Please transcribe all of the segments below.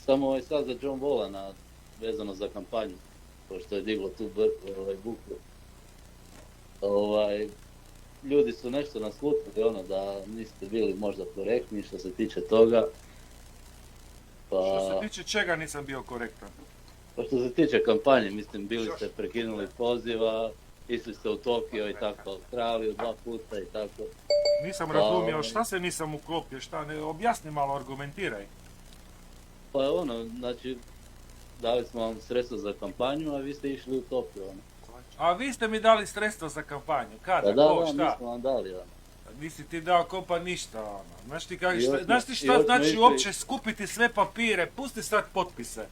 samo sad za John Wallana vezano za kampanju, pošto je diglo tu buku. Ljudi su nešto naslutili, da niste bili možda korektni što se tiče toga. Što se tiče čega nisam bio korektan? Pa što se tiče kampanje, mislim, bili ste prekinuli poziva, išli ste u Tokio i tako, Australiju 2 puta i tako. Nisam razumio, šta se nisam uklopio, šta, ne, objasni malo, argumentiraj. Pa znači, dali smo vam sredstva za kampanju, a vi ste išli u Tokio, A vi ste mi dali sredstva za kampanju, kada, Da, ko, šta? mi smo vam dali, Nisi ti dao kopa ništa, Znaš ti I šta još znači smo uopće skupiti sve papire, pusti sad potpise.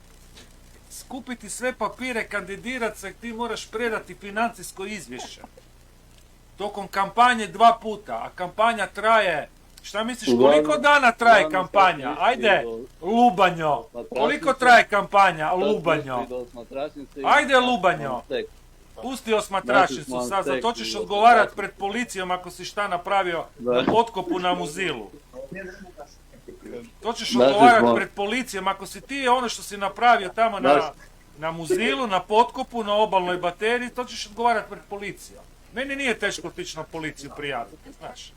Skupiti sve papire, kandidirat se, ti moraš predati financijsko izvješće. Tokom kampanje 2 puta, a kampanja traje, šta misliš, koliko dana traje kampanja? Ajde, Lubanjo, koliko traje kampanja, Lubanjo? Ajde, Lubanjo. Pusti osmatračnicu, sad za to ćeš odgovarat pred policijom ako si šta napravio na potkopu na Muzilu. To ćeš odgovarat pred policijom ako si ti ono što si napravio tamo na Muzilu, na potkopu, na obalnoj bateriji, to ćeš odgovarat pred policijom. Meni nije teško otići na policiju prijaviti, znaš.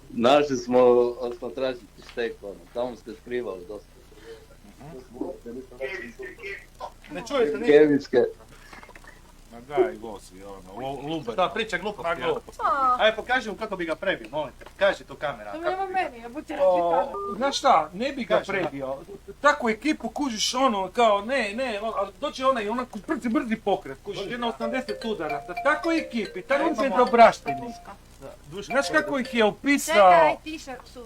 Našli smo osmatračnici štek, tamo ste skrivali dosta. Ne čujete ništa? Kemijske. Ma daj, vozi, luber. Da, priča gluposti. Ajde, pokaži mu kako bi ga prebio, molim te. Kaži to kamera. To nema meni, ja buti reći Znaš šta, ne bi ga prebio. Takvu ekipu kužiš kao ne, ali dođe onako brzi pokret, kužiš 180 udara. Tako ekipi, tako se dobraštini. Znaš kako ih je opisao? Čekaj, tiše su.